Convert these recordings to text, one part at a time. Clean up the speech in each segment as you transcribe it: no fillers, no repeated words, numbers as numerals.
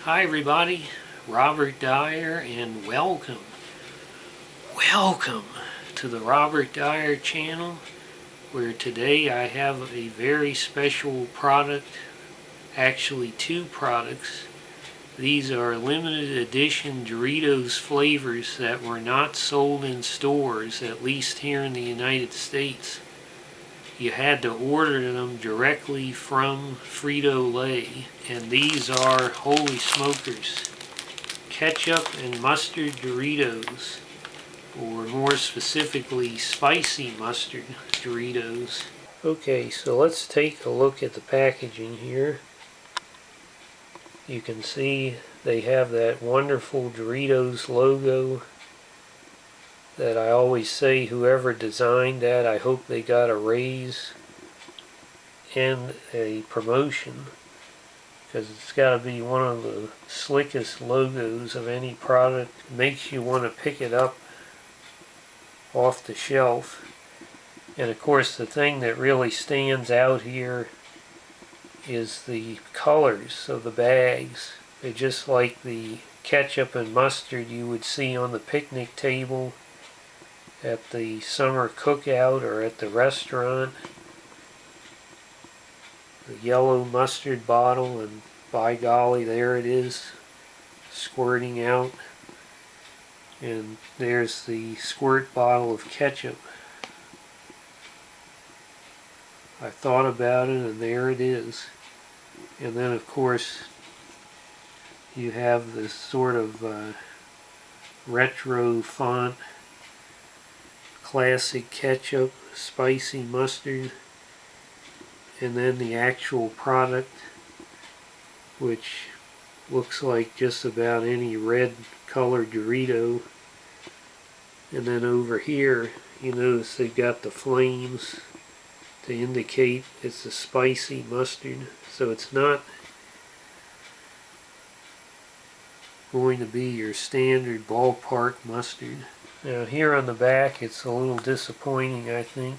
Hi everybody, Robert Dyer, and welcome to the Robert Dyer channel, where today I have a very special product, actually two products. These are limited edition Doritos flavors that were not sold in stores, at least here in the United States. You had to order them directly from Frito-Lay, and these are, holy smokers, ketchup and mustard Doritos, or more specifically spicy mustard Doritos. Okay, so let's take a look at the packaging here. You can see they have that wonderful Doritos logo that I always say whoever designed that, I hope they got a raise and a promotion, because it's got to be one of the slickest logos of any product. It makes you want to pick it up off the shelf. And of course the thing that really stands out here is the colors of the bags. They're just like the ketchup and mustard you would see on the picnic table at the summer cookout or at the restaurant. The yellow mustard bottle, and by golly, there it is, squirting out. And there's the squirt bottle of ketchup. I thought about it, and there it is. And then of course you have this sort of retro font, classic ketchup, spicy mustard, and then the actual product, which looks like just about any red colored Dorito. And then over here you notice they've got the flames to indicate it's a spicy mustard. So it's not going to be your standard ballpark mustard. Now here on the back it's a little disappointing, I think.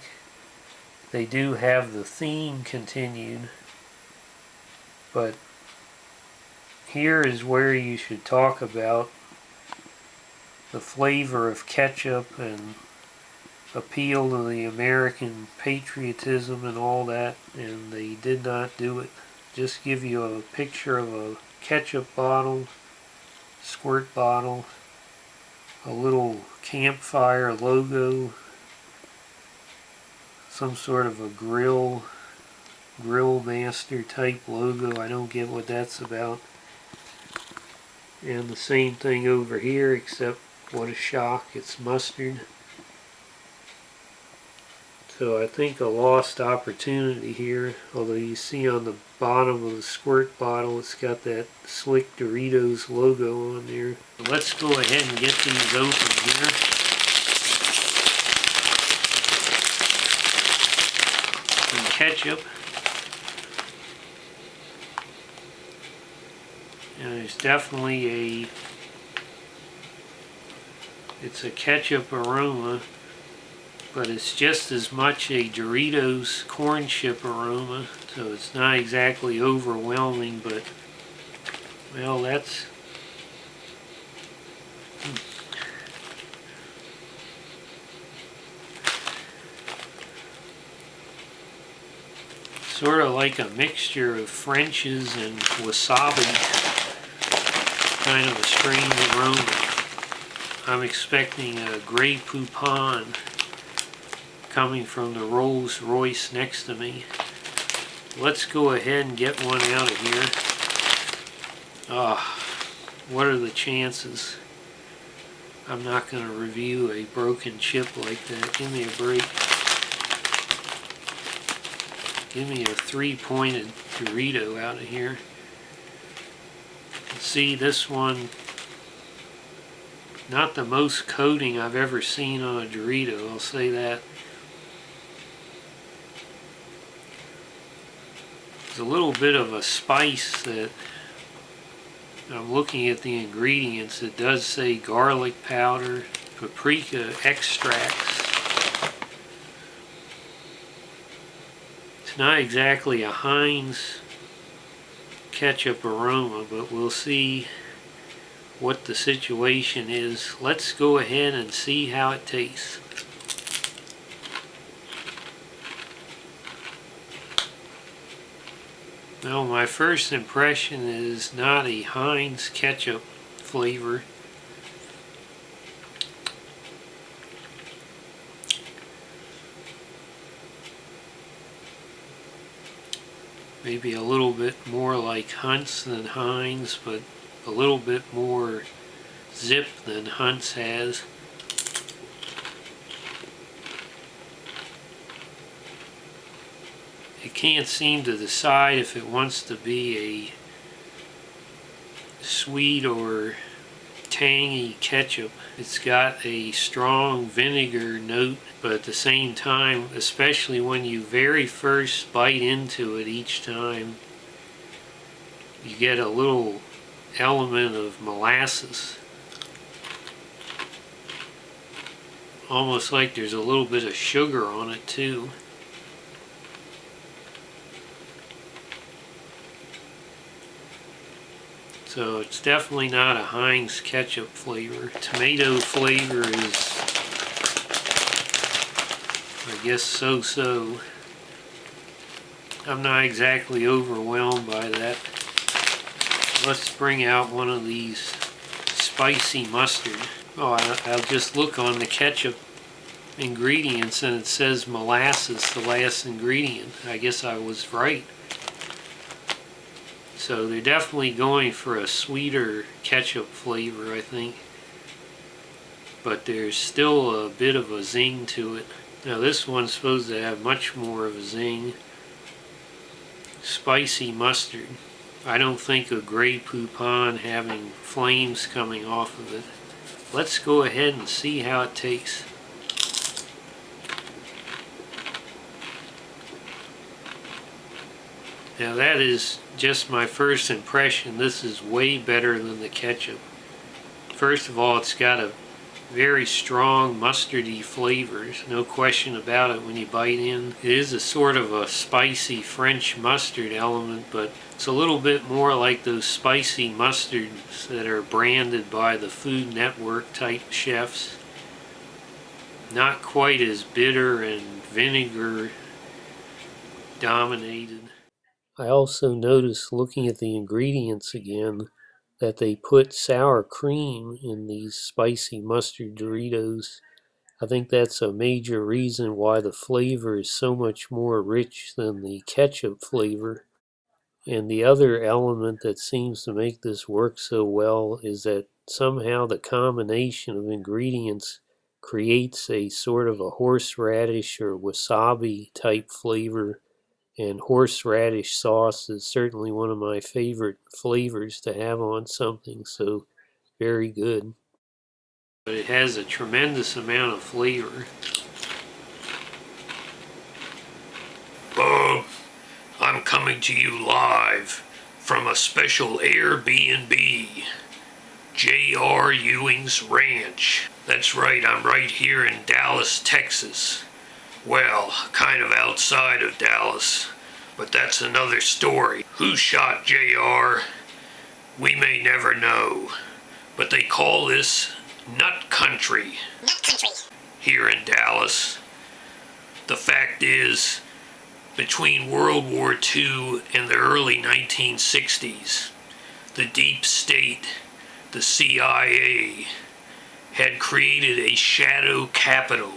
They do have the theme continued, but here is where you should talk about the flavor of ketchup and appeal to the American patriotism and all that, and they did not do it. Just give you a picture of a ketchup bottle, squirt bottle, a little campfire logo, some sort of a grill master type logo. I don't get what that's about. And the same thing over here, except what a shock, it's mustard. So I think a lost opportunity here, although you see on the bottom of the squirt bottle it's got that slick Doritos logo on there. Let's go ahead and get these open here. Some ketchup. And there's definitely it's a ketchup aroma, but it's just as much a Doritos corn chip aroma, so it's not exactly overwhelming, but, well, that's sort of like a mixture of French's and wasabi, kind of a strange aroma. I'm expecting a Grey Poupon coming from the Rolls Royce next to me. Let's go ahead and get one out of here. What are the chances? I'm not going to review a broken chip like that. Give me a break. Give me a three-pointed Dorito out of here. See, this one, not the most coating I've ever seen on a Dorito, I'll say that. There's a little bit of a spice that, I'm looking at the ingredients, it does say garlic powder, paprika extracts. It's not exactly a Heinz ketchup aroma, but we'll see what the situation is. Let's go ahead and see how it tastes. Well, my first impression is not a Heinz ketchup flavor. Maybe a little bit more like Hunt's than Heinz, but a little bit more zip than Hunt's has. It can't seem to decide if it wants to be a sweet or tangy ketchup. It's got a strong vinegar note, but at the same time, especially when you very first bite into it each time, you get a little element of molasses. Almost like there's a little bit of sugar on it too. So it's definitely not a Heinz ketchup flavor. Tomato flavor is, I guess, so-so. I'm not exactly overwhelmed by that. Let's bring out one of these spicy mustard. Oh, I'll just look on the ketchup ingredients and it says molasses, the last ingredient. I guess I was right. So they're definitely going for a sweeter ketchup flavor, I think. But there's still a bit of a zing to it. Now this one's supposed to have much more of a zing. Spicy mustard. I don't think a Grey Poupon having flames coming off of it. Let's go ahead and see how it tastes. Now that is just my first impression. This is way better than the ketchup. First of all, it's got a very strong mustardy flavors, no question about it when you bite in. It is a sort of a spicy French mustard element, but it's a little bit more like those spicy mustards that are branded by the Food Network type chefs. Not quite as bitter and vinegar dominated. I also noticed, looking at the ingredients again, that they put sour cream in these spicy mustard Doritos. I think that's a major reason why the flavor is so much more rich than the ketchup flavor. And the other element that seems to make this work so well is that somehow the combination of ingredients creates a sort of a horseradish or wasabi type flavor. And horseradish sauce is certainly one of my favorite flavors to have on something, so very good. But it has a tremendous amount of flavor. Bob, I'm coming to you live from a special Airbnb, J.R. Ewing's Ranch. That's right, I'm right here in Dallas, Texas. Well, kind of outside of Dallas, but that's another story. Who shot JR? We may never know, but they call this Nut Country. Nut Country. Here in Dallas. The fact is, between World War II and the early 1960s, the deep state, the CIA, had created a shadow capital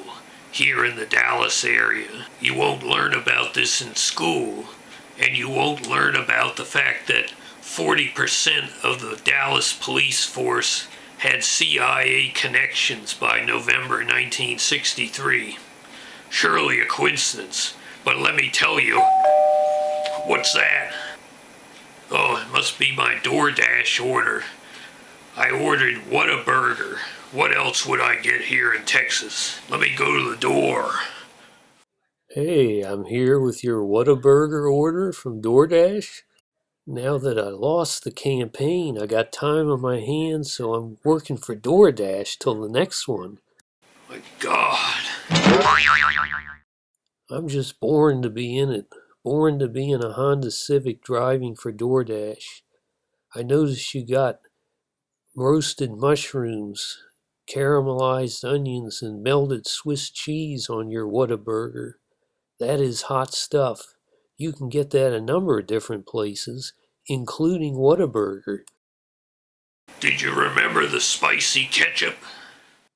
here in the Dallas area. You won't learn about this in school, and you won't learn about the fact that 40% of the Dallas police force had CIA connections by November 1963. Surely a coincidence, but let me tell you, what's that? Oh, it must be my DoorDash order. I ordered Whataburger. What else would I get here in Texas? Let me go to the door. Hey, I'm here with your Whataburger order from DoorDash. Now that I lost the campaign, I got time on my hands, so I'm working for DoorDash till the next one. My God. I'm just born to be in it. born to be in a Honda Civic driving for DoorDash. I noticed you got roasted mushrooms, caramelized onions, and melted Swiss cheese on your Whataburger. That is hot stuff. You can get that a number of different places, including Whataburger. Did you remember the spicy ketchup?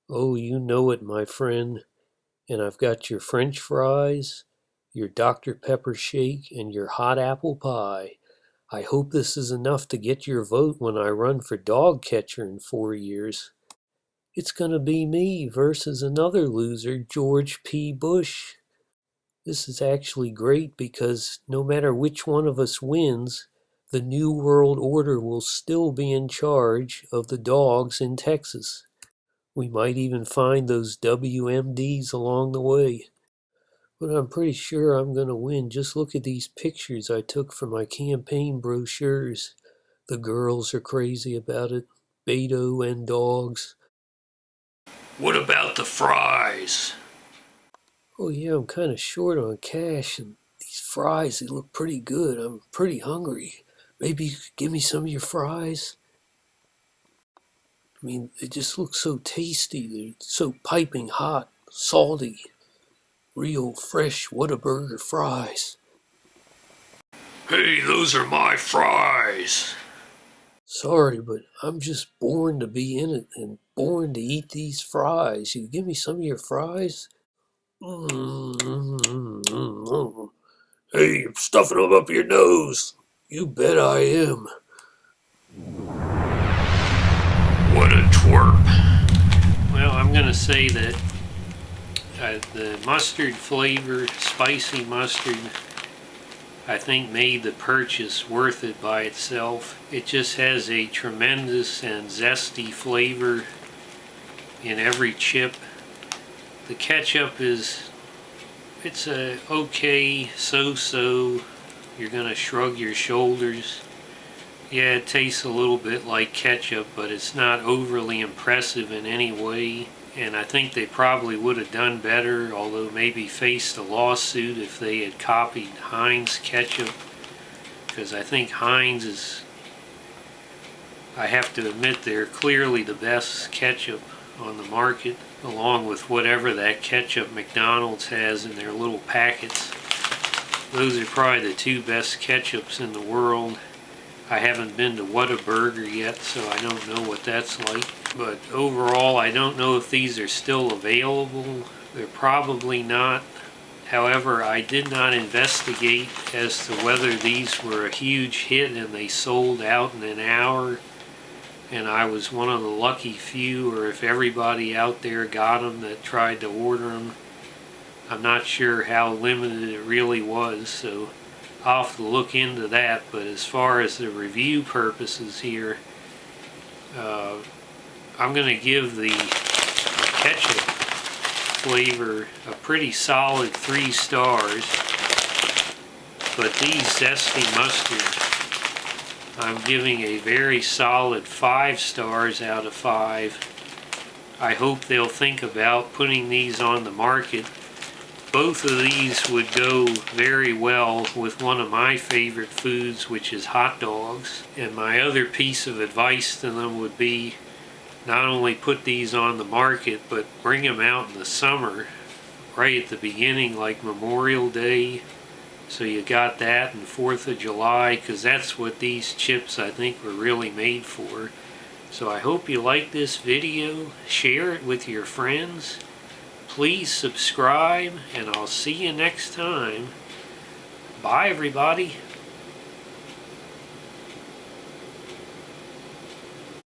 Oh, you know it, my friend. And I've got your French fries, your Dr. Pepper shake, and your hot apple pie. I hope this is enough to get your vote when I run for dog catcher in 4 years. It's gonna be me versus another loser, George P. Bush. This is actually great because no matter which one of us wins, the New World Order will still be in charge of the dogs in Texas. We might even find those WMDs along the way. But I'm pretty sure I'm going to win. Just look at these pictures I took for my campaign brochures. The girls are crazy about it. Beto and dogs. What about the fries? Oh yeah, I'm kind of short on cash, and these fries, they look pretty good. I'm pretty hungry. Maybe you could give me some of your fries? I mean, they just look so tasty. They're so piping hot, salty, real fresh Whataburger fries. Hey, those are my fries. Sorry, but I'm just born to be in it and born to eat these fries. You give me some of your fries? Mm-hmm. Hey, you're stuffing them up your nose. You bet I am. What a twerp. Well, I'm going to say that the mustard flavor, spicy mustard, I think made the purchase worth it by itself. It just has a tremendous and zesty flavor in every chip. The ketchup it's a okay, so-so. You're gonna shrug your shoulders. Yeah, it tastes a little bit like ketchup, but it's not overly impressive in any way. And I think they probably would have done better, although maybe faced a lawsuit if they had copied Heinz ketchup. Because I think Heinz is, I have to admit, they're clearly the best ketchup on the market, along with whatever that ketchup McDonald's has in their little packets. Those are probably the two best ketchups in the world. I haven't been to Whataburger yet, so I don't know what that's like. But overall, I don't know if these are still available. They're probably not. However, I did not investigate as to whether these were a huge hit and they sold out in an hour and I was one of the lucky few, or if everybody out there got them that tried to order them. I'm not sure how limited it really was, so I'll have to look into that. But as far as the review purposes here, I'm going to give the ketchup flavor a pretty solid 3 stars. But these zesty mustard, I'm giving a very solid 5 stars out of 5. I hope they'll think about putting these on the market. Both of these would go very well with one of my favorite foods, which is hot dogs. And my other piece of advice to them would be not only put these on the market, but bring them out in the summer, right at the beginning, like Memorial Day. So you got that, and 4th of July, because that's what these chips I think were really made for. So I hope you like this video. Share it with your friends. Please subscribe, and I'll see you next time. Bye, everybody.